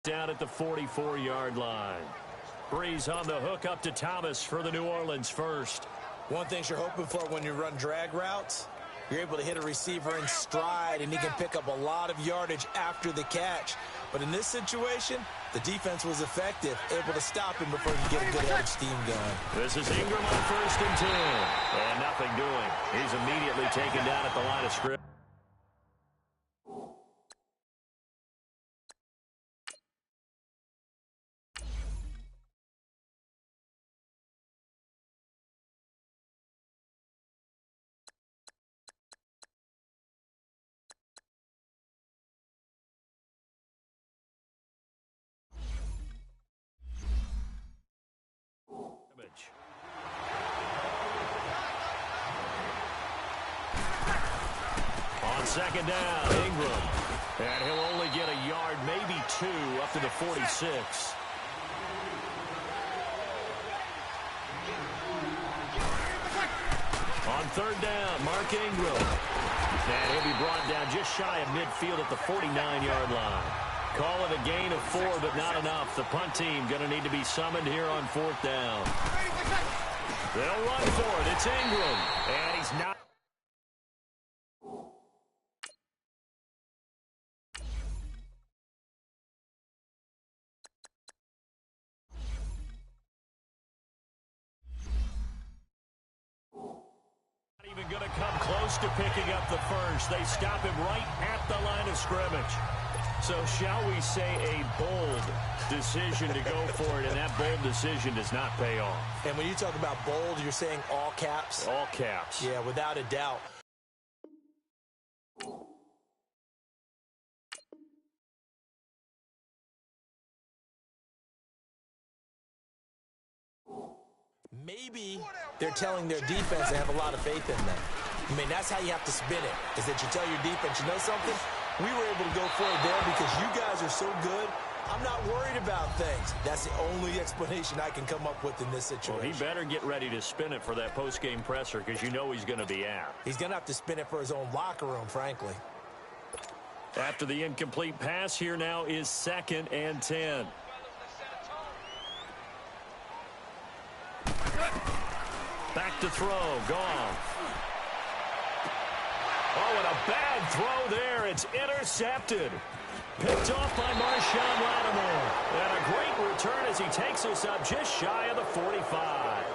Down at the 44-yard line. Breeze on the hook up to Thomas for the New Orleans first. One thing you're hoping for when you run drag routes, you're able to hit a receiver in stride, and he can pick up a lot of yardage after the catch. But in this situation, the defense was effective, able to stop him before he could get a good head of steam going. This is Ingram on 1st and 10. And nothing doing. He's immediately taken down at the line of scrimmage. On 2nd down, Ingram. And he'll only get a yard, maybe 2, up to the 46. On 3rd down, Mark Ingram. And he'll be brought down just shy of midfield at the 49-yard line. Call it a gain of 4, but not enough. The punt team going to need to be summoned here on 4th down. They'll run for it. It's Ingram. And he's not. Not even going to come close to picking up the first. They stop him right at the line of scrimmage. So shall we say a bold decision to go for it, and that bold decision does not pay off. And when you talk about bold, you're saying all caps? All caps. Yeah, without a doubt. Maybe they're telling their defense they have a lot of faith in them. I mean, that's how you have to spin it, is that you tell your defense, you know something? We were able to go for it there because you guys are so good. I'm not worried about things. That's the only explanation I can come up with in this situation. Well, he better get ready to spin it for that post-game presser because you know he's going to be out. He's going to have to spin it for his own locker room, frankly. After the incomplete pass, here now is 2nd and 10. Back to throw. Goff. Oh, and a bad throw there. It's intercepted. Picked off by Marshawn Lattimore. And a great return as he takes us up just shy of the 45.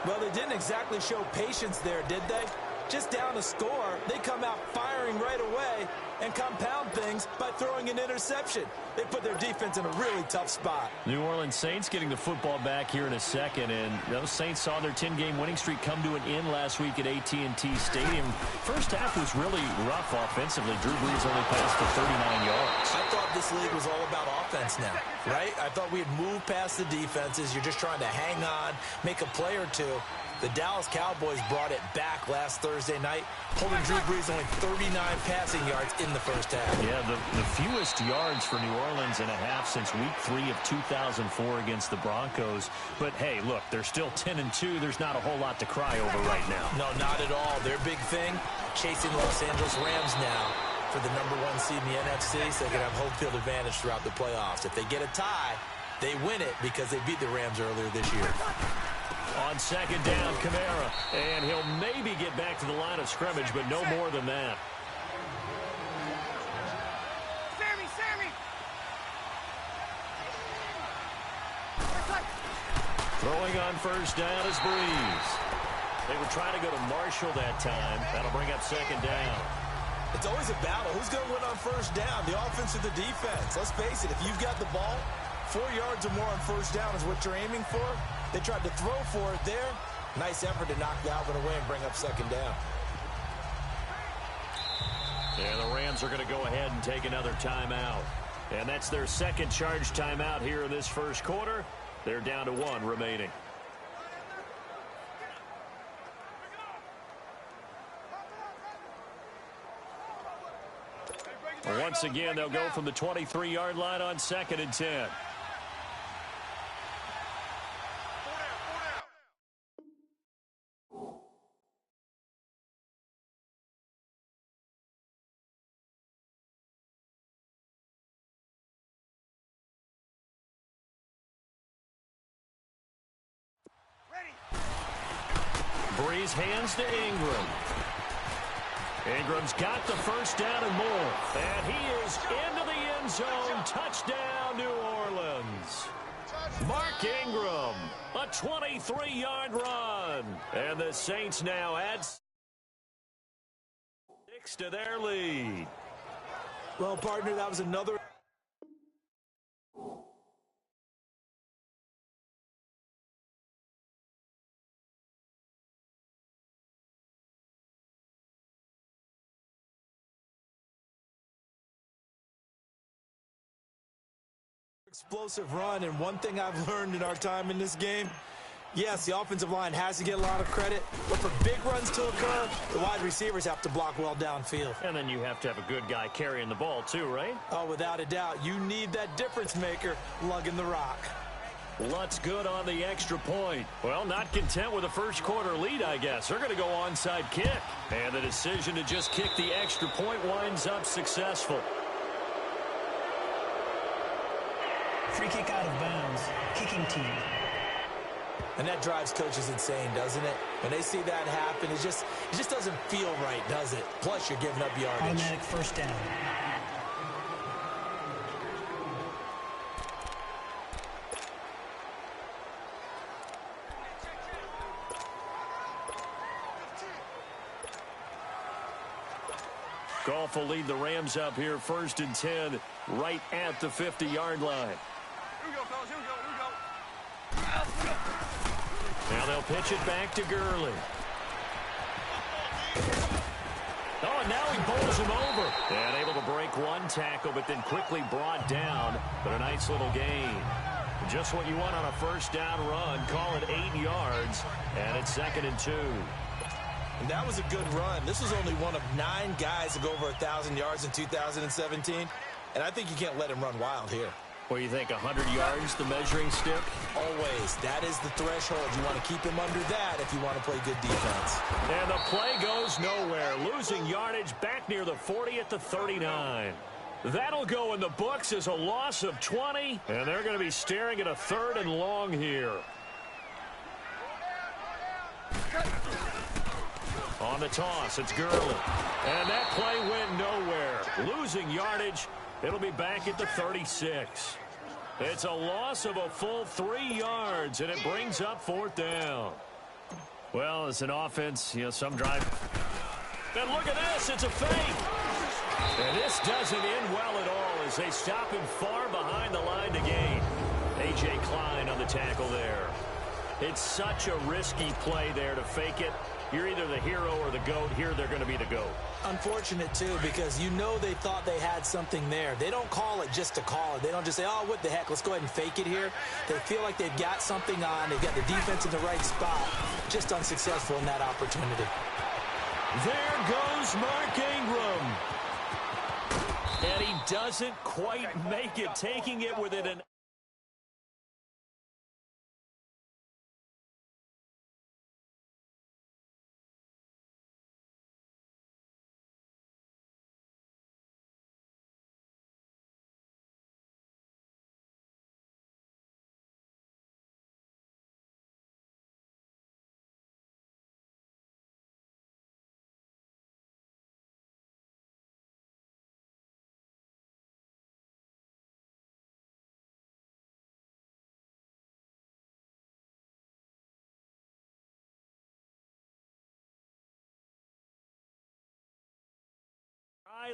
Well, they didn't exactly show patience there, did they? Just down a score, they come out firing right away and compound things by throwing an interception. They put their defense in a really tough spot. New Orleans Saints getting the football back here in a second, and those Saints saw their 10-game winning streak come to an end last week at AT&T Stadium. First half was really rough offensively. Drew Brees only passed for 39 yards. I thought this league was all about offense now, right? I thought we had moved past the defenses. You're just trying to hang on, make a play or two. The Dallas Cowboys brought it back last Thursday night, holding Drew Brees only 39 passing yards in the first half. Yeah, the fewest yards for New Orleans in a half since week 3 of 2004 against the Broncos. But, hey, look, they're still 10-2. There's not a whole lot to cry over right now. No, not at all. Their big thing, chasing Los Angeles Rams now for the #1 seed in the NFC, so they can have home field advantage throughout the playoffs. If they get a tie, they win it because they beat the Rams earlier this year. On 2nd down, Kamara. And he'll maybe get back to the line of scrimmage, but no more than that. Sammy! Throwing on 1st down is Breeze. They were trying to go to Marshall that time. That'll bring up 2nd down. It's always a battle. Who's going to win on 1st down, the offense or the defense? Let's face it, if you've got the ball, 4 yards or more on 1st down is what you're aiming for. They tried to throw for it there. Nice effort to knock that one away and bring up 2nd down. Yeah, the Rams are going to go ahead and take another timeout. And that's their second charge timeout here in this first quarter. They're down to 1 remaining. Once again, they'll go from the 23-yard line on 2nd and 10. Breeze hands to Ingram. Ingram's got the first down and more. And he is into the end zone. Touchdown, New Orleans. Mark Ingram, a 23-yard run. And the Saints now add 6 to their lead. Well, partner, that was another explosive run, and one thing I've learned in our time in this game, yes, the offensive line has to get a lot of credit, but for big runs to occur, the wide receivers have to block well downfield. And then you have to have a good guy carrying the ball too, right? Oh, without a doubt. You need that difference maker lugging the rock. Lutz good on the extra point. Well, not content with a first quarter lead, I guess. They're going to go onside kick. And the decision to just kick the extra point winds up successful. Free kick out of bounds. Kicking team. And that drives coaches insane, doesn't it? When they see that happen, it just doesn't feel right, does it? Plus, you're giving up yardage. Automatic first down. Goff will lead the Rams up here 1st and 10 right at the 50-yard line. Here we go, fellas. Here we go. Now they'll pitch it back to Gurley. Oh, and now he bowls him over. And able to break one tackle, but then quickly brought down. But a nice little gain. Just what you want on a first down run. Call it 8 yards. And it's 2nd and 2. And that was a good run. This was only one of 9 guys to go over 1,000 yards in 2017. And I think you can't let him run wild here. What do you think, 100 yards, the measuring stick? Always. That is the threshold. You want to keep him under that if you want to play good defense. And the play goes nowhere. Losing yardage back near the 40 at the 39. That'll go in the books as a loss of 20. And they're going to be staring at a 3rd and long here. On the toss, it's Gurley. And that play went nowhere. Losing yardage. It'll be back at the 36. It's a loss of a full 3 yards, and it brings up 4th down. Well, as an offense, some drive. And look at this, it's a fake. And this doesn't end well at all as they stop him far behind the line to gain. A.J. Klein on the tackle there. It's such a risky play there to fake it. You're either the hero or the GOAT. Here they're going to be the GOAT. Unfortunate, too, because they thought they had something there. They don't call it just to call it. They don't just say, oh, what the heck, let's go ahead and fake it here. They feel like they've got something on. They've got the defense in the right spot. Just unsuccessful in that opportunity. There goes Mark Ingram. And he doesn't quite make it, taking it within an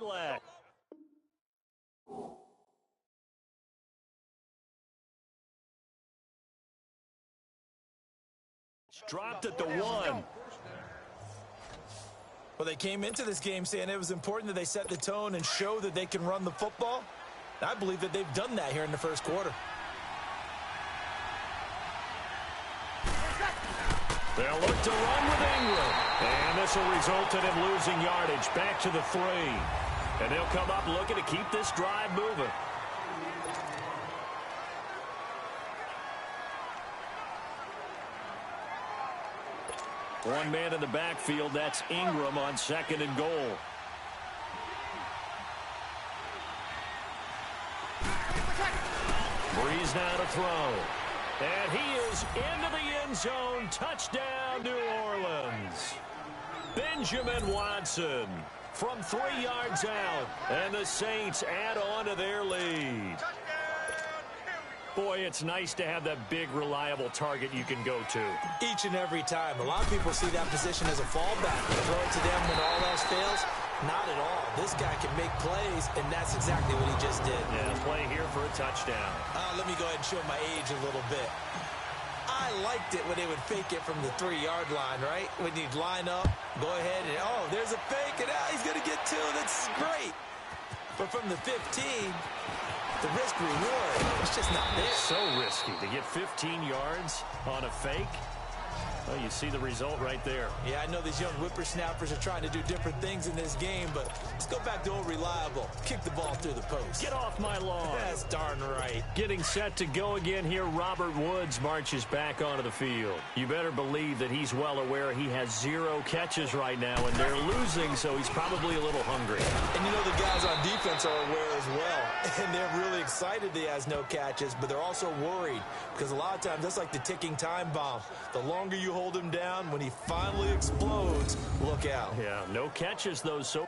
leg. Dropped at the 1. Well, they came into this game saying it was important that they set the tone and show that they can run the football. I believe that they've done that here in the first quarter. They'll look to run with Ingram. And this will result in him losing yardage back to the 3. And they'll come up looking to keep this drive moving. One man in the backfield, that's Ingram on 2nd and goal. Breeze now to throw. And he is into the end zone. Touchdown, New Orleans. Benjamin Watson from 3 yards out. And the Saints add on to their lead. Boy, it's nice to have that big, reliable target you can go to. Each and every time. A lot of people see that position as a fallback. Throw it to them when all else fails. Not at all. This guy can make plays, and that's exactly what he just did. Yeah, play here for a touchdown. Let me go ahead and show my age a little bit. I liked it when they would fake it from the 3-yard line, right? When you'd line up, go ahead, and there's a fake, and he's going to get 2. That's great. But from the 15, the risk-reward, it's just not there. It's so risky to get 15 yards on a fake. Well, you see the result right there. Yeah, I know these young whippersnappers are trying to do different things in this game, but let's go back to old reliable. Kick the ball through the post. Get off my lawn. That's darn right. Getting set to go again here, Robert Woods marches back onto the field. You better believe that he's well aware he has 0 catches right now, and they're losing, so he's probably a little hungry. And you know the guys on defense are aware as well, and they're really excited that he has no catches, but they're also worried because a lot of times that's like the ticking time bomb. The longer you hold him down, when he finally explodes, look out. Yeah, no catches, though, so...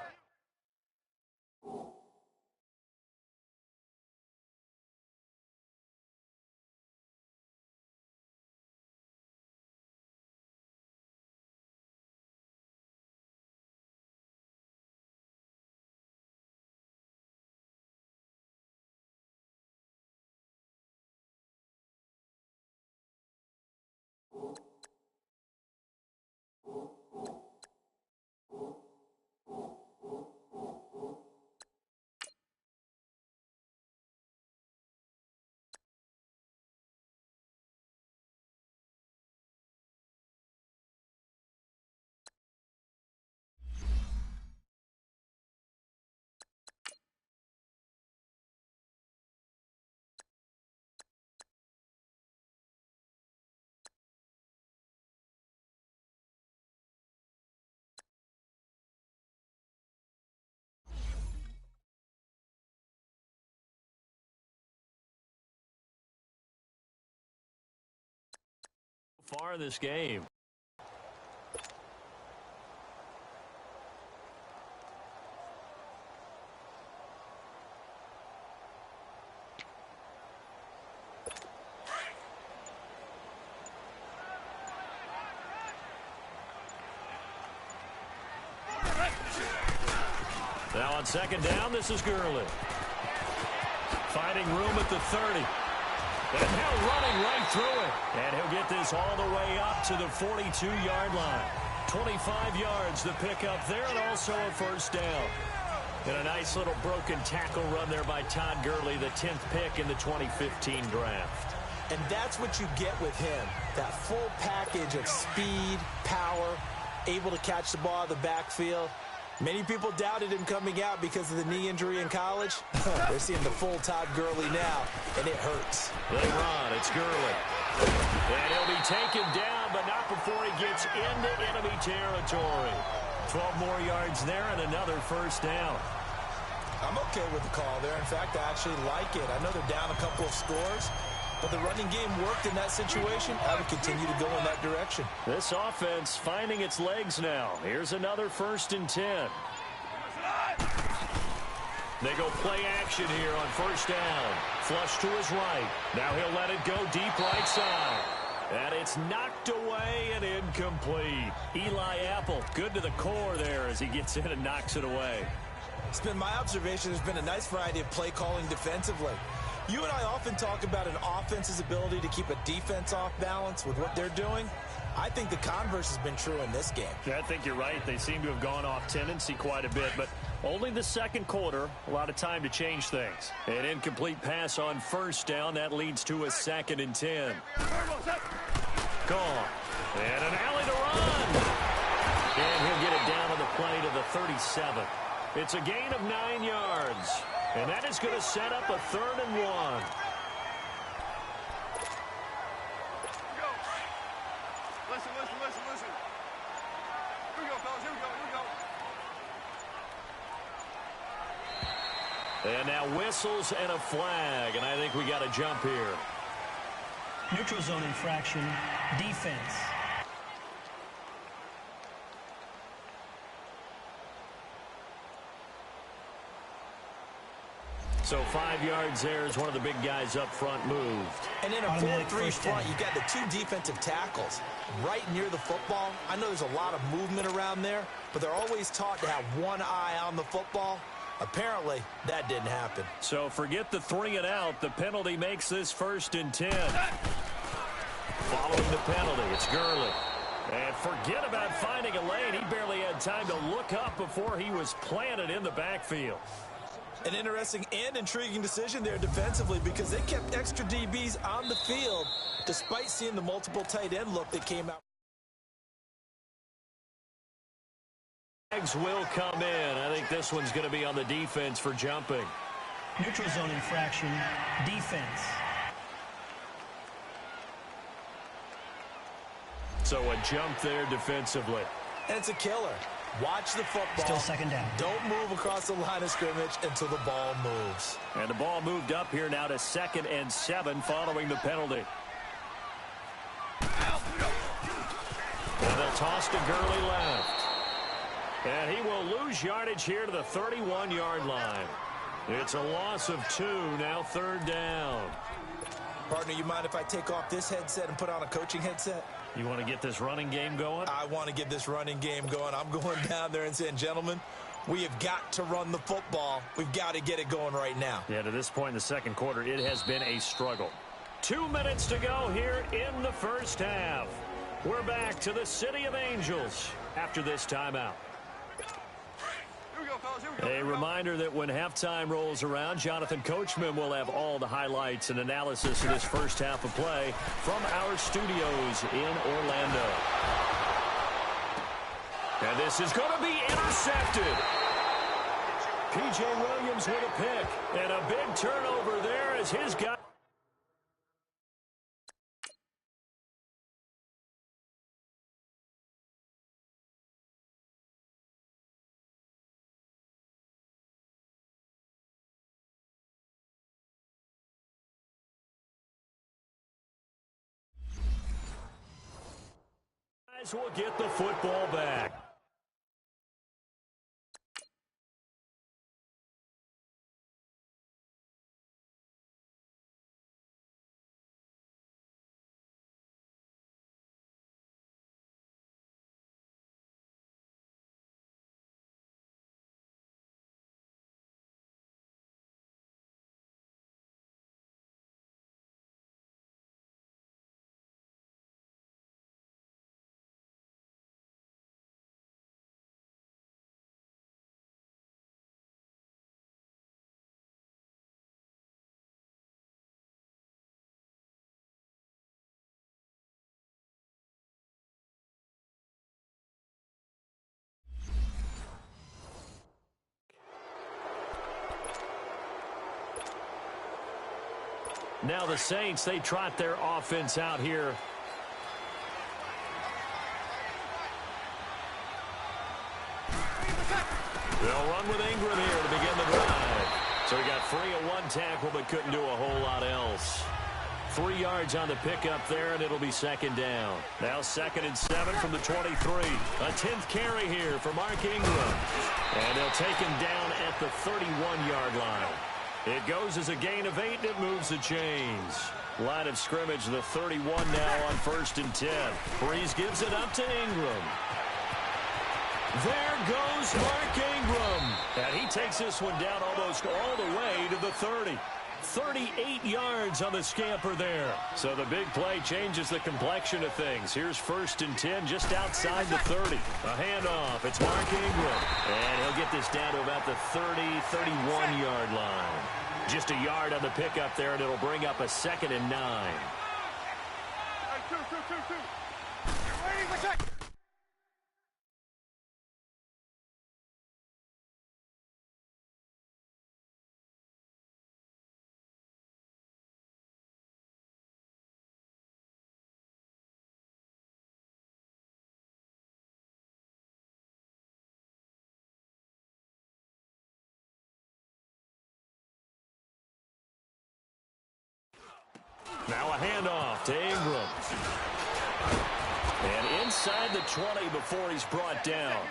far in this game. Now on second down, this is Gurley. Finding room at the 30. And now running right through it. And he'll get this all the way up to the 42-yard line. 25 yards to pick up there, and also a first down. And a nice little broken tackle run there by Todd Gurley, the 10th pick in the 2015 draft. And that's what you get with him, that full package of speed, power, able to catch the ball out of the backfield. Many people doubted him coming out because of the knee injury in college. They're seeing the full Todd Gurley now, and it hurts. They run. It's Gurley. And he'll be taken down, but not before he gets into enemy territory. 12 more yards there and another first down. I'm okay with the call there. In fact, I actually like it. I know they're down a couple of scores, but the running game worked in that situation. I would continue to go in that direction. This offense finding its legs now. Here's another 1st and 10. They go play action here on first down. Flush to his right. Now he'll let it go deep right side. And it's knocked away and incomplete. Eli Apple, good to the core there as he gets in and knocks it away. It's been my observation. There's been a nice variety of play calling defensively. You and I often talk about an offense's ability to keep a defense off balance with what they're doing. I think the converse has been true in this game. Yeah, I think you're right. They seem to have gone off tendency quite a bit, but only the second quarter, a lot of time to change things. An incomplete pass on first down. That leads to a 2nd and 10. Gone. And an alley to run. And he'll get it down on the play to the 37. It's a gain of 9 yards. And that is going to set up a 3rd and 1. Listen. Here we go, fellas. Here we go. And now whistles and a flag. And I think we got a jump here. Neutral zone infraction. Defense. So 5 yards there as one of the big guys up front moved. And in a 4-3 front, you've got the 2 defensive tackles right near the football. I know there's a lot of movement around there, but they're always taught to have one eye on the football. Apparently, that didn't happen. So forget the 3 and out. The penalty makes this 1st and 10. Following the penalty, it's Gurley. And forget about finding a lane. He barely had time to look up before he was planted in the backfield. An interesting and intriguing decision there defensively because they kept extra DBs on the field despite seeing the multiple tight end look that came out. Flags will come in. I think this one's going to be on the defense for jumping. Neutral zone infraction. Defense. So a jump there defensively. And it's a killer. Watch the football. Still 2nd down. Don't move across the line of scrimmage until the ball moves. And the ball moved up here now to 2nd and 7 following the penalty. And they'll toss to Gurley left. And he will lose yardage here to the 31-yard line. It's a loss of 2, now 3rd down. Partner, you mind if I take off this headset and put on a coaching headset? You want to get this running game going? I want to get this running game going. I'm going down there and saying, gentlemen, we have got to run the football. We've got to get it going right now. Yeah, to this point in the 2nd quarter, it has been a struggle. 2 minutes to go here in the 1st half. We're back to the City of Angels after this timeout. A reminder that when halftime rolls around, Jonathan Coachman will have all the highlights and analysis of this 1st half of play from our studios in Orlando. And this is going to be intercepted. P.J. Williams with a pick. And a big turnover there as his guy. Will get the football back. Now the Saints, they trot their offense out here. They'll run with Ingram here to begin the drive. So he got free of 1 tackle but couldn't do a whole lot else. 3 yards on the pickup there, and it'll be 2nd down. Now 2nd and 7 from the 23. A 10th carry here for Mark Ingram. And they'll take him down at the 31-yard line. It goes as a gain of 8, and it moves the chains. Line of scrimmage, the 31 now on 1st and 10. Breeze gives it up to Ingram. There goes Mark Ingram. And he takes this one down almost all the way to the 30. 38 yards on the scamper there. So the big play changes the complexion of things. Here's 1st and 10 just outside the 30. A handoff. It's Mark Ingram. And he'll get this down to about the 30, 31-yard line. Just a yard on the pickup there, and it'll bring up a 2nd and 9. Now a handoff to Ingram. And inside the 20 before he's brought down.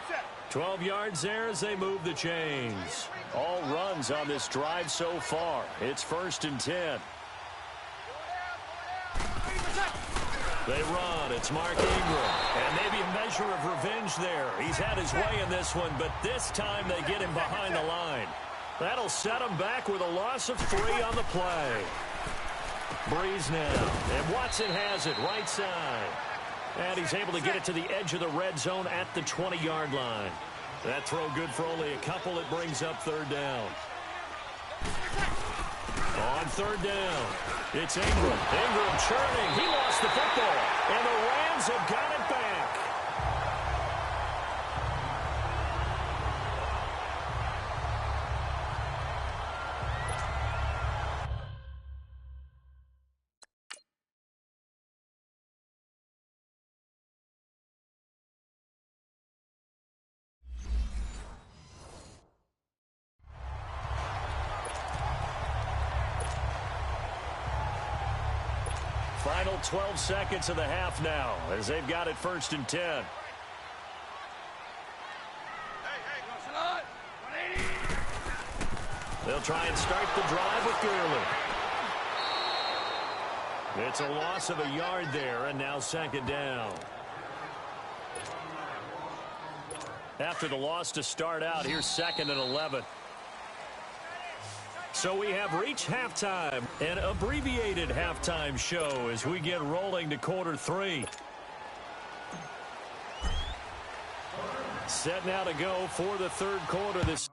12 yards there as they move the chains. All runs on this drive so far. It's 1st and 10. They run. It's Mark Ingram. And maybe a measure of revenge there. He's had his way in this one, but this time they get him behind the line. That'll set him back with a loss of 3 on the play. Breeze now. And Watson has it right side. And he's able to get it to the edge of the red zone at the 20-yard line. That throw good for only a couple. It brings up 3rd down. On 3rd down, it's Ingram. Ingram churning. He lost the football. And the Rams have got it back. Final 12 seconds of the half now as they've got it 1st and 10. They'll try and start the drive with Gurley. It's a loss of a yard there, and now 2nd down. After the loss to start out, here's 2nd and 11. So we have reached halftime, an abbreviated halftime show as we get rolling to quarter 3. Set now to go for the 3rd quarter. The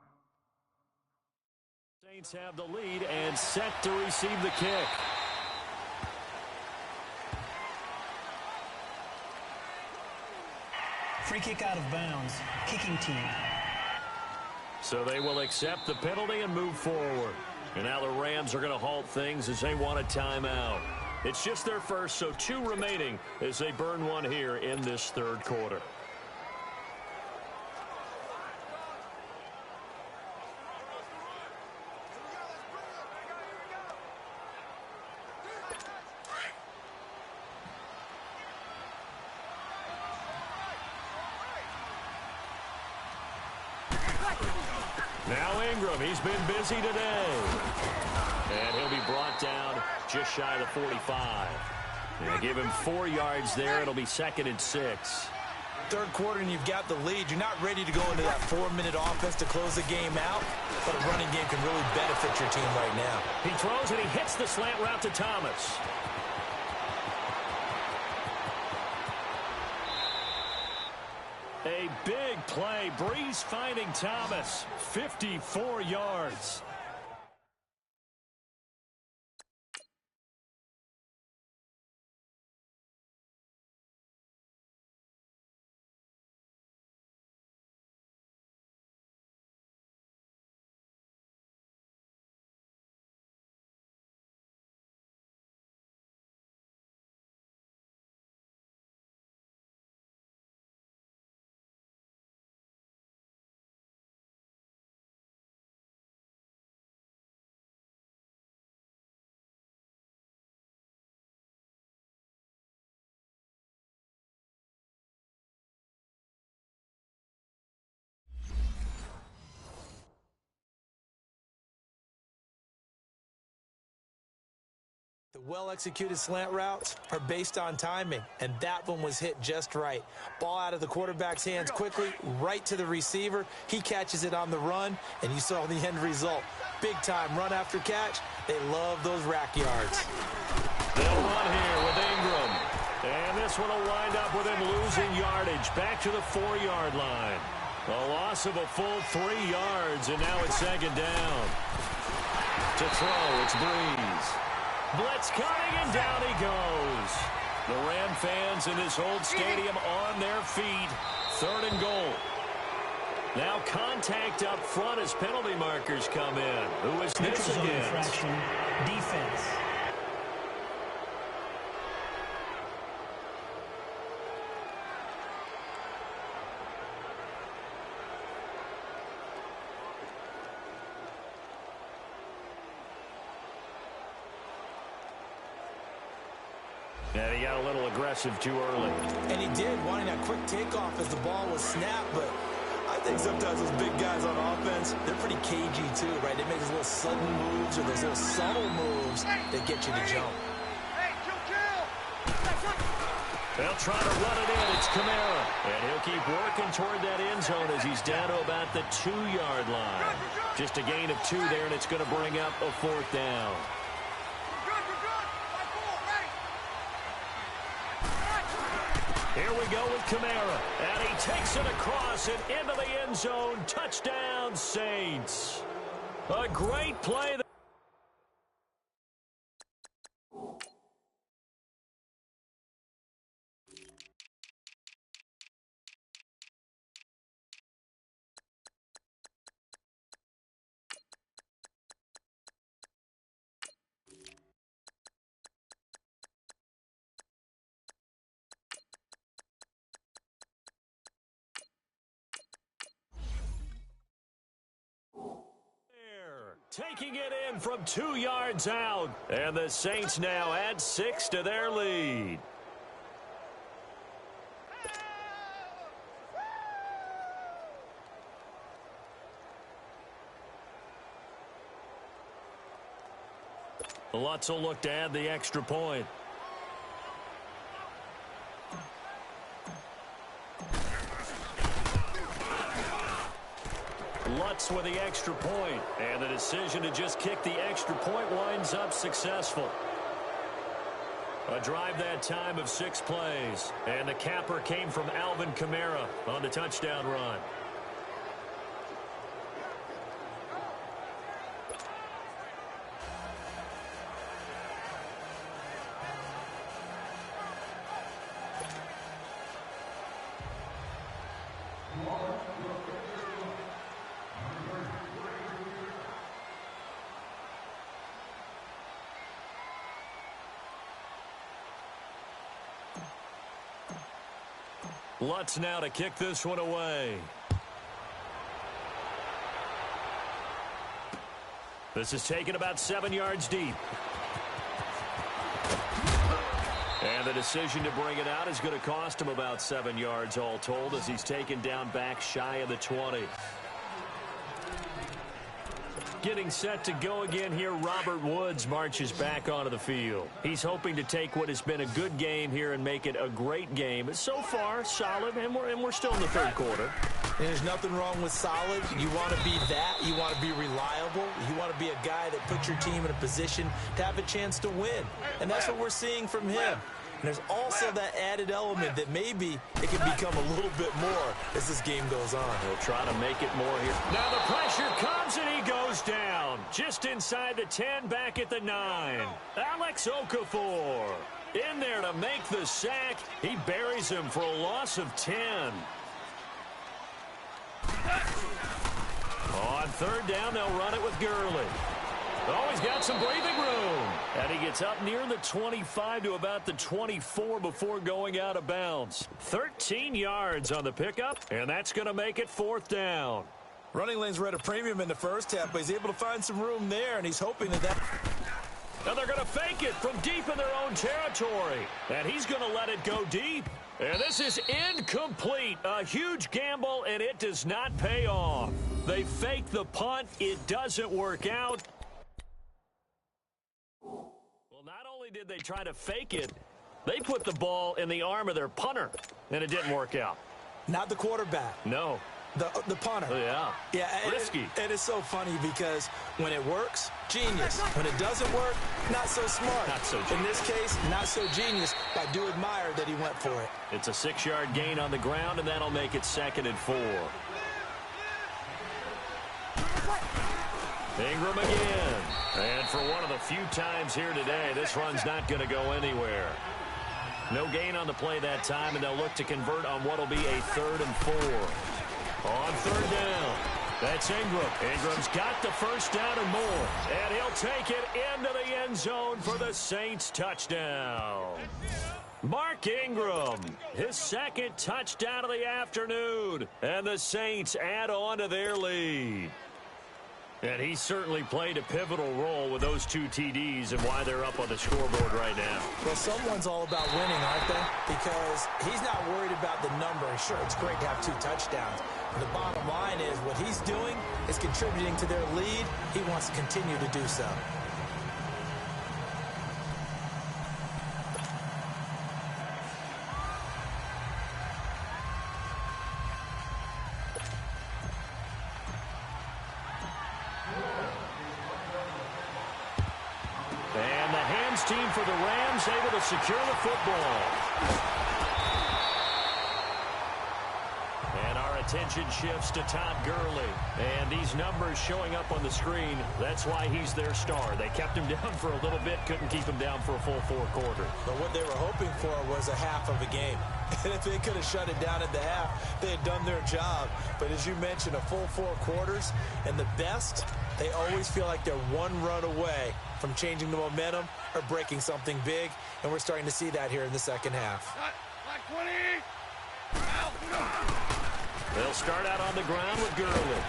Saints have the lead and set to receive the kick. Free kick out of bounds. Kicking team. So they will accept the penalty and move forward. And now the Rams are going to halt things as they want a timeout. It's just their first, so 2 remaining as they burn one here in this 3rd quarter. Now Ingram, he's been busy today. And he'll be brought down just shy of the 45. And give him 4 yards there. It'll be 2nd and 6. 3rd quarter and you've got the lead. You're not ready to go into that 4-minute offense to close the game out, but a running game can really benefit your team right now. He throws and he hits the slant route to Thomas. A big play. Breeze finding Thomas. 54 yards. The well-executed slant routes are based on timing, and that one was hit just right. Ball out of the quarterback's hands quickly, right to the receiver. He catches it on the run, and you saw the end result. Big-time run after catch. They love those rack yards. They'll run here with Ingram. And this one will wind up with him losing yardage back to the 4-yard line. A loss of a full 3 yards, and now it's 2nd down. To throw, it's Breeze. Blitz coming, and down he goes. The Ram fans in this old stadium on their feet. 3rd and goal. Now contact up front as penalty markers come in. Who is this Neutral zone against? infraction. Defense. And he got a little aggressive too early. And he did, wanting that quick takeoff as the ball was snapped. But I think sometimes those big guys on offense, they're pretty cagey too, right? They make those little sudden moves or those little subtle moves that get you to jump. They'll try to run it in. It's Kamara. And he'll keep working toward that end zone as he's down to about the 2-yard line. Just a gain of 2 there, and it's going to bring up a 4th down. Here we go with Kamara. And he takes it across and into the end zone. Touchdown, Saints. A great play. Taking it in from 2 yards out. And the Saints now add 6 to their lead. Lutz will look to add the extra point. Lutz with the extra point, and the decision to just kick the extra point winds up successful. A drive that time of 6 plays, and the capper came from Alvin Kamara on the touchdown run. Lutz now to kick this one away. This is taken about 7 yards deep. And the decision to bring it out is going to cost him about 7 yards all told as he's taken down back shy of the 20. Getting set to go again here, Robert Woods marches back onto the field. He's hoping to take what has been a good game here and make it a great game. So far, solid, and we're still in the 3rd quarter. And there's nothing wrong with solid. You want to be that. You want to be reliable. You want to be a guy that puts your team in a position to have a chance to win. And that's what we're seeing from him. And there's also that added element that maybe it can become a little bit more as this game goes on. He'll try to make it more here. Now the pressure comes and he goes down. Just inside the 10, back at the 9. Alex Okafor in there to make the sack. He buries him for a loss of 10. On 3rd down, they'll run it with Gurley. Oh, he's got some breathing room. And he gets up near the 25 to about the 24 before going out of bounds. 13 yards on the pickup, and that's going to make it 4th down. Running lanes were at a premium in the first half, but he's able to find some room there, and he's hoping that... Now they're going to fake it from deep in their own territory. And he's going to let it go deep. And this is incomplete. A huge gamble, and it does not pay off. They fake the punt. It doesn't work out. Well, not only did they try to fake it, they put the ball in the arm of their punter, and it didn't work out. Not the quarterback. No. The punter. Oh, yeah. Yeah. Risky. And it's so funny because when it works, genius. When it doesn't work, not so smart. Not so genius. In this case, not so genius. I do admire that he went for it. It's a 6-yard gain on the ground, and that'll make it 2nd and 4. Ingram again. And for one of the few times here today, this run's not going to go anywhere. No gain on the play that time, and they'll look to convert on what will be a 3rd and 4. On 3rd down, that's Ingram. Ingram's got the 1st down and more. And he'll take it into the end zone for the Saints touchdown. Mark Ingram, his 2nd touchdown of the afternoon. And the Saints add on to their lead. And he certainly played a pivotal role with those 2 TDs and why they're up on the scoreboard right now. Well, someone's all about winning, aren't they? Because he's not worried about the number. Sure, it's great to have 2 touchdowns. But the bottom line is what he's doing is contributing to their lead. He wants to continue to do so. And the hands team for the Rams able to secure the football. And our attention shifts to Todd Gurley. And these numbers showing up on the screen, that's why he's their star. They kept him down for a little bit, couldn't keep him down for a full 4 quarters. But what they were hoping for was a half of a game. And if they could have shut it down at the half, they had done their job. But as you mentioned, a full 4 quarters, and the best, they always feel like they're 1 run away from changing the momentum or breaking something big, and we're starting to see that here in the second half. They'll start out on the ground with Gurley.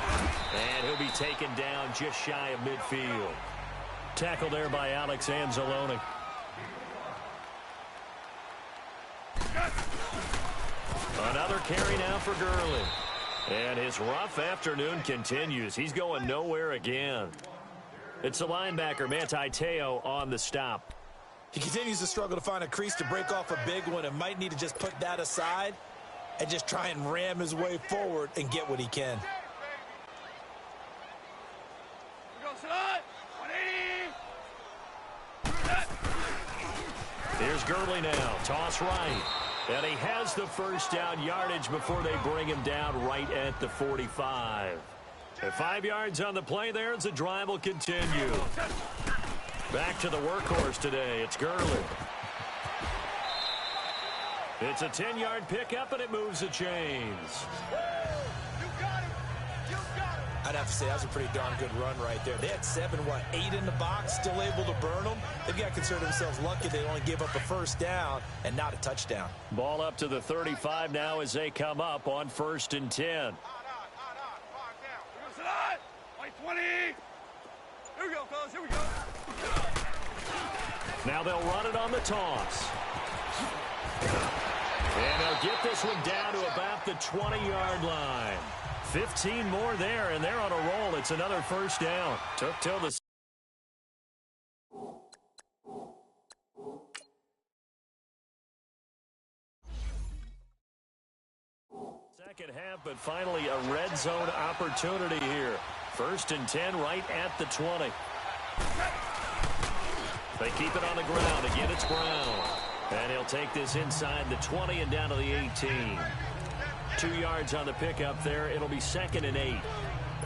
And he'll be taken down just shy of midfield. Tackle there by Alex Anzalone. Another carry now for Gurley. And his rough afternoon continues. He's going nowhere again. It's the linebacker, Manti Te'o, on the stop. He continues to struggle to find a crease to break off a big one and might need to just put that aside and just try and ram his way forward and get what he can. Here's Gurley now. Toss right. And he has the first down yardage before they bring him down right at the 45. And 5 yards on the play there as the drive will continue. Back to the workhorse today. It's Gurley. It's a 10-yard pickup, and it moves the chains. I'd have to say that was a pretty darn good run right there. They had 8 in the box, still able to burn them. They've got to consider themselves lucky they only gave up a first down and not a touchdown. Ball up to the 35 now as they come up on 1st and 10. 20. Here we go, fellas. Here we go. Now they'll run it on the toss. And they'll get this one down to about the 20-yard line. 15 more there, and they're on a roll. It's another first down. Took till the second half, but finally a red zone opportunity here. 1st and 10 right at the 20. They keep it on the ground. Again, it's Brown. And he'll take this inside the 20 and down to the 18. 2 yards on the pickup there. It'll be 2nd and 8.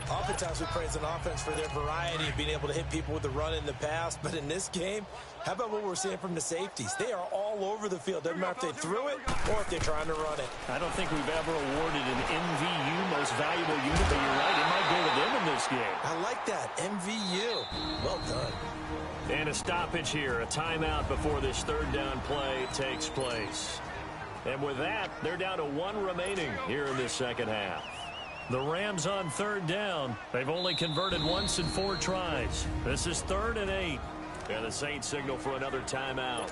Oftentimes we praise an offense for their variety of being able to hit people with the run in the past. But in this game, how about what we're seeing from the safeties? They are all over the field. Doesn't matter if they threw it or if they're trying to run it. I don't think we've ever awarded an MVU, most valuable unit, but you're right. It might go to them in this game. I like that. MVU. Well done. And a stoppage here. A timeout before this 3rd down play takes place. And with that, they're down to 1 remaining here in this second half. The Rams on 3rd down. They've only converted once in 4 tries. This is 3rd and 8. And the Saints signal for another timeout.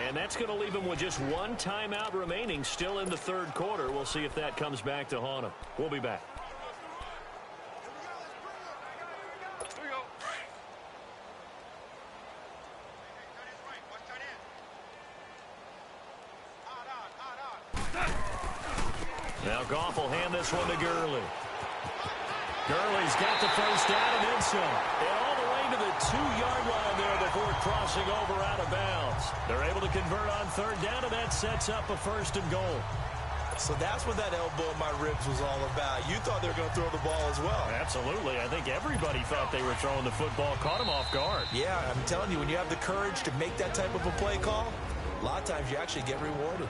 And that's going to leave them with just 1 timeout remaining still in the 3rd quarter. We'll see if that comes back to haunt them. We'll be back. Now Goff will hand this one to Gurley. Gurley's got the first down and then some. And all the way to the 2-yard line there before crossing over out of bounds. They're able to convert on 3rd down, and that sets up a 1st and goal. So that's what that elbow in my ribs was all about. You thought they were going to throw the ball as well. Absolutely. I think everybody thought they were throwing the football. Caught him off guard. Yeah, I'm telling you, when you have the courage to make that type of a play call, a lot of times you actually get rewarded.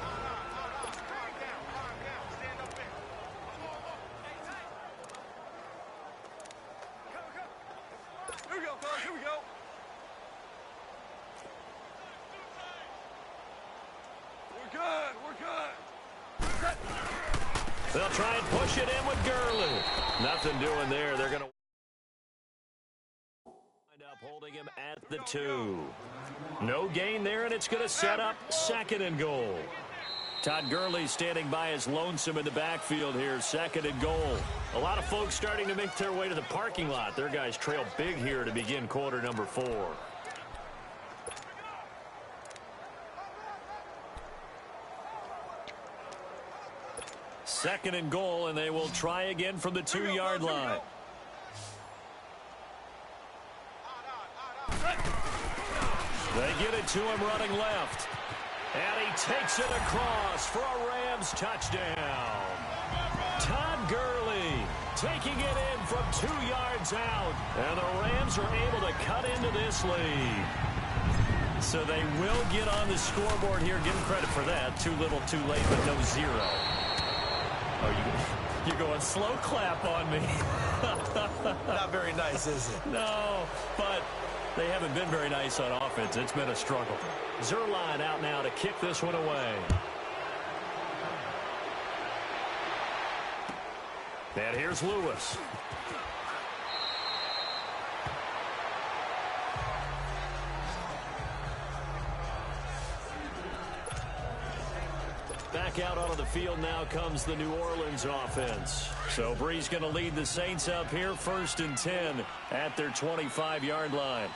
They'll try and push it in with Gurley. Nothing doing there. They're going to 42. No gain there, and it's going to set up 2nd and goal. Todd Gurley standing by as lonesome in the backfield here, 2nd and goal. A lot of folks starting to make their way to the parking lot. Their guys trail big here to begin quarter number 4. 2nd and goal, and they will try again from the 2-yard line. They get it to him running left. And he takes it across for a Rams touchdown. Todd Gurley taking it in from 2 yards out. And the Rams are able to cut into this lead. So they will get on the scoreboard here. Give them credit for that. Too little, too late, but no 0. Oh, you're going slow clap on me. Not very nice, is it? No, but they haven't been very nice on offense. It's been a struggle. Zuerlein out now to kick this one away. And here's Lewis. Back out onto the field now comes the New Orleans offense. So Bree's going to lead the Saints up here, 1st and 10 at their 25-yard line.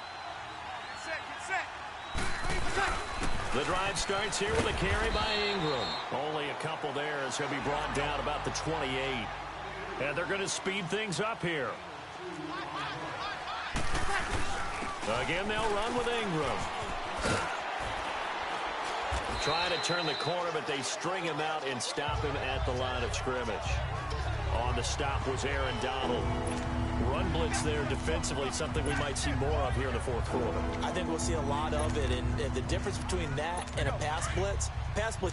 The drive starts here with a carry by Ingram. Only a couple there as he'll be brought down about the 28. And they're going to speed things up here. Again, they'll run with Ingram. Trying to turn the corner, but they string him out and stop him at the line of scrimmage. On the stop was Aaron Donald. Run blitz there defensively, something we might see more of here in the 4th quarter. I think we'll see a lot of it, and the difference between that and a pass blitz,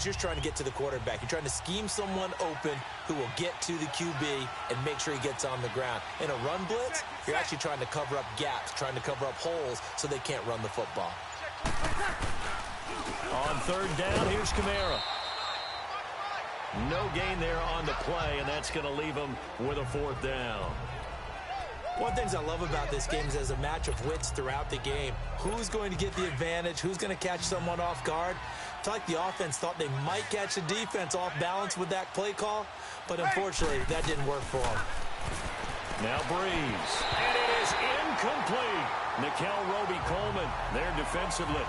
you're trying to get to the quarterback. You're trying to scheme someone open who will get to the QB and make sure he gets on the ground. In a run blitz, you're actually trying to cover up gaps, trying to cover up holes so they can't run the football. On 3rd down, here's Kamara. No gain there on the play, and that's going to leave him with a 4th down. One of the things I love about this game is there's a match of wits throughout the game. Who's going to get the advantage? Who's going to catch someone off guard? I feel like the offense thought they might catch the defense off balance with that play call, but unfortunately, that didn't work for them. Now Breeze, and it is incomplete. Nickel Roby-Coleman there defensively.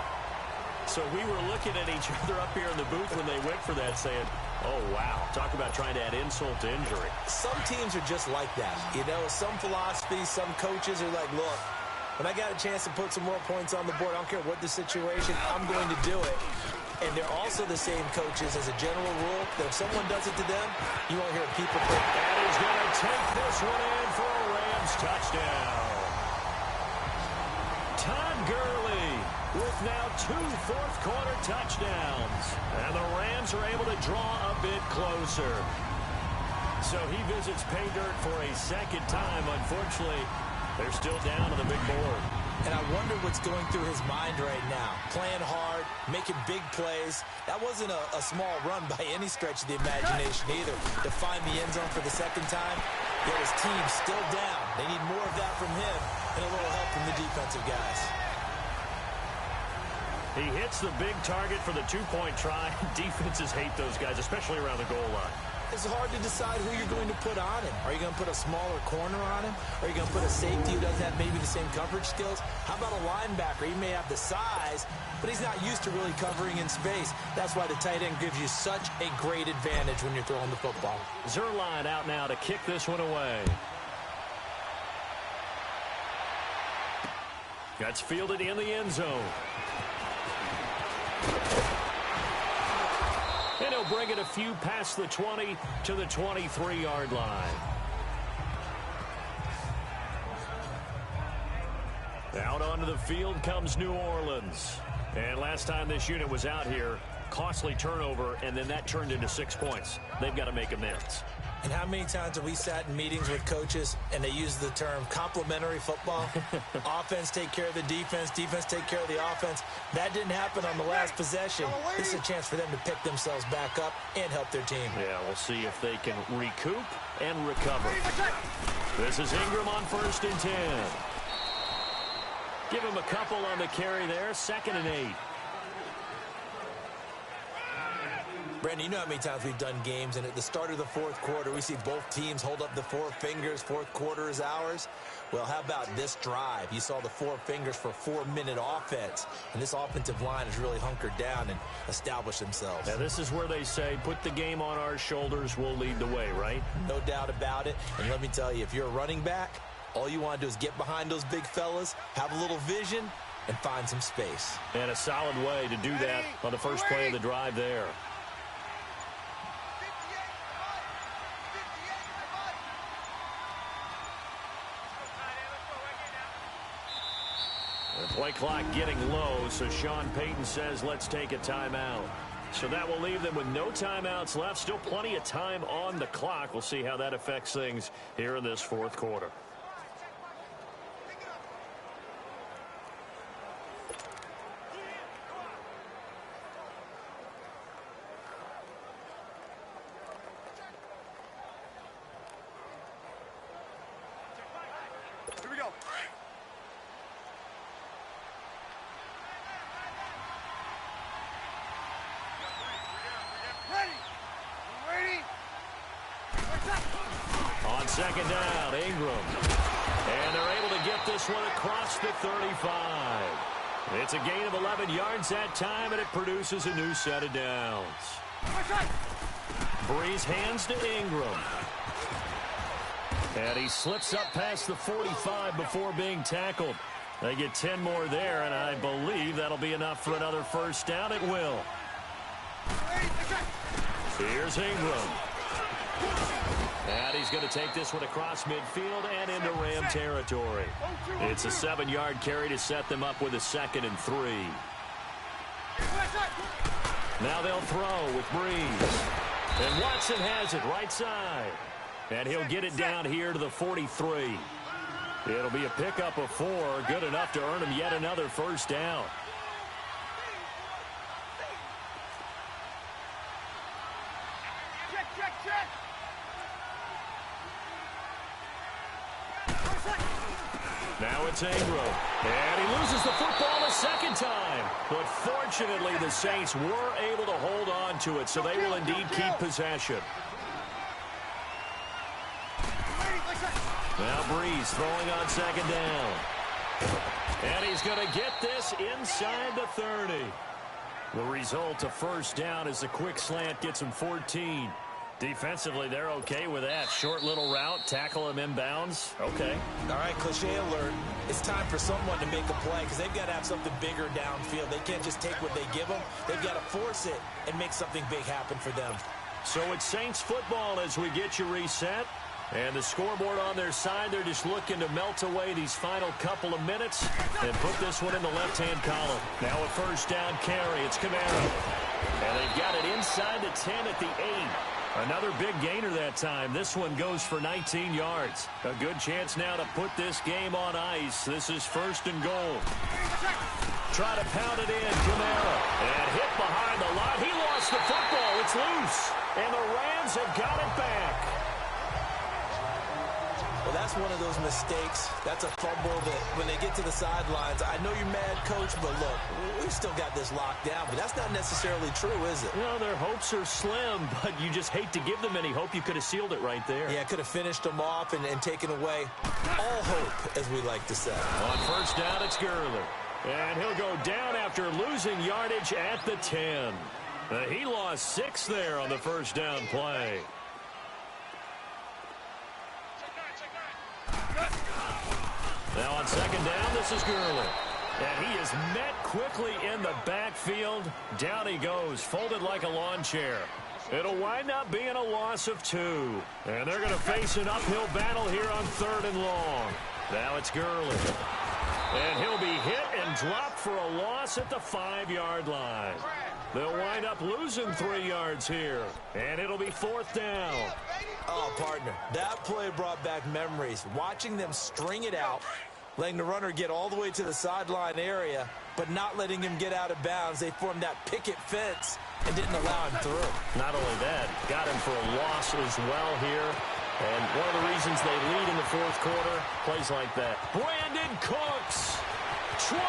So we were looking at each other up here in the booth when they went for that, saying, oh, wow, talk about trying to add insult to injury. Some teams are just like that. You know, some philosophies, some coaches are like, look, when I got a chance to put some more points on the board, I don't care what the situation, I'm going to do it. And they're also the same coaches as a general rule that if someone does it to them, you won't hear people think, and he's going to take this one in for a Rams touchdown. Todd Gurley with now 2 fourth-quarter touchdowns. And the Rams are able to draw a bit closer. So he visits pay dirt for a 2nd time. Unfortunately, they're still down on the big board. And I wonder what's going through his mind right now. Playing hard, making big plays. That wasn't a small run by any stretch of the imagination either. To find the end zone for the 2nd time, yet his team's still down. They need more of that from him and a little help from the defensive guys. He hits the big target for the 2-point try. Defenses hate those guys, especially around the goal line. It's hard to decide who you're going to put on him. Are you going to put a smaller corner on him? Are you going to put a safety who doesn't have maybe the same coverage skills? How about a linebacker? He may have the size, but he's not used to really covering in space. That's why the tight end gives you such a great advantage when you're throwing the football. Zuerlein out now to kick this one away. That's fielded in the end zone. And he'll bring it a few past the 20 to the 23-yard line. Out onto the field comes New Orleans. And last time this unit was out here, costly turnover, and then that turned into 6 points. They've got to make amends. And how many times have we sat in meetings with coaches and they use the term complementary football? Offense take care of the defense, defense take care of the offense. That didn't happen on the last possession. This is a chance for them to pick themselves back up and help their team. Yeah, we'll see if they can recoup and recover. This is Ingram on 1st and 10. Give him a couple on the carry there. 2nd and 8. Brandon, you know how many times we've done games, and at the start of the fourth quarter, we see both teams hold up the 4 fingers. Fourth quarter is ours. Well, how about this drive? You saw the 4 fingers for 4-minute offense, and this offensive line has really hunkered down and established themselves. Now, this is where they say, put the game on our shoulders, we'll lead the way, right? No doubt about it. And let me tell you, if you're a running back, all you want to do is get behind those big fellas, have a little vision, and find some space. And a solid way to do that on the first play of the drive there. The play clock getting low, so Sean Payton says, let's take a timeout. So that will leave them with no timeouts left. Still plenty of time on the clock. We'll see how that affects things here in this fourth quarter. Here we go. On 2nd down, Ingram. And they're able to get this one across the 35. It's a gain of 11 yards that time, and it produces a new set of downs. Breeze hands to Ingram. And he slips up past the 45 before being tackled. They get 10 more there, and I believe that'll be enough for another first down. It will. Here's Ingram. And he's going to take this one across midfield and into Ram territory. It's a 7-yard carry to set them up with a 2nd and 3. Now they'll throw with Breeze. And Watson has it right side. And he'll get it down here to the 43. It'll be a pickup of 4, good enough to earn him yet another first down. Now it's Ingram. And he loses the football a second time. But fortunately, the Saints were able to hold on to it, so they will indeed keep possession. Now Breeze throwing on 2nd down. And he's going to get this inside the 30. The result, a first down, as the quick slant gets him 14. Defensively, they're okay with that. Short little route, tackle him inbounds. Okay. All right, cliche alert. It's time for someone to make a play because they've got to have something bigger downfield. They can't just take what they give them. They've got to force it and make something big happen for them. So it's Saints football as we get you reset. And the scoreboard on their side, they're just looking to melt away these final couple of minutes and put this one in the left-hand column. Now a first down carry. It's Kamara. And they've got it inside the 10 at the 8. Another big gainer that time. This one goes for 19 yards. A good chance now to put this game on ice. This is 1st and goal. Try to pound it in, Kamara. And hit behind the line. He lost the football. It's loose. And the Rams have got it back. Well, that's one of those mistakes. That's a fumble that when they get to the sidelines, I know you're mad, Coach, but look, we've still got this locked down. But that's not necessarily true, is it? Well, their hopes are slim, but you just hate to give them any hope. You could have sealed it right there. Yeah, could have finished them off and taken away all hope, as we like to say. On first down, it's Gurley. And he'll go down after losing yardage at the 10. He lost 6 there on the first down play. Now on 2nd down, this is Gurley. And he is met quickly in the backfield. Down he goes, folded like a lawn chair. It'll wind up being a loss of 2. And they're going to face an uphill battle here on 3rd and long. Now it's Gurley. And he'll be hit and dropped for a loss at the 5-yard line. They'll wind up losing 3 yards here. And it'll be 4th down. Oh, partner, that play brought back memories. Watching them string it out, letting the runner get all the way to the sideline area, but not letting him get out of bounds. They formed that picket fence and didn't allow him through. Not only that, got him for a loss as well here. And one of the reasons they lead in the 4th quarter, plays like that. Brandon Cooks 20,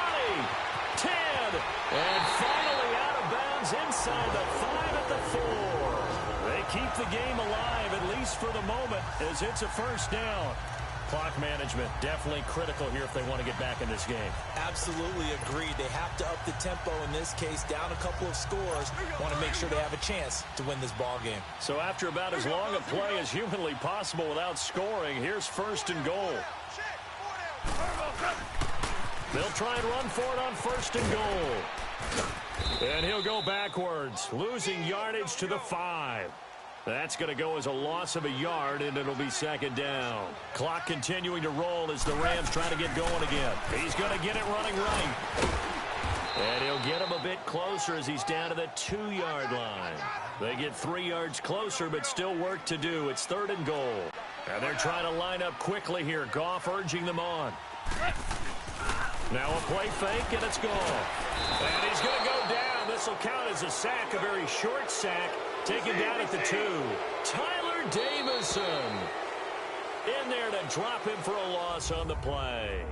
10, and finally out of bounds inside the 5 at the 4. They keep the game alive, at least for the moment, as it's a first down. Clock management definitely critical here if they want to get back in this game. Absolutely agreed. They have to up the tempo in this case, down a couple of scores. Want to make sure they have a chance to win this ball game. So after about as long a play as humanly possible without scoring, here's first and goal. They'll try and run for it on first and goal. And he'll go backwards, losing yardage to the 5. That's going to go as a loss of a yard, and it'll be second down. Clock continuing to roll as the Rams try to get going again. He's going to get it running right. And he'll get him a bit closer as he's down to the 2-yard line. They get 3 yards closer, but still work to do. It's third and goal. And they're trying to line up quickly here. Goff urging them on. Now a play fake, and it's gone. And he's going to go down. This will count as a sack, a very short sack. Taken down at the 2. Tyler Davison in there to drop him for a loss on the play.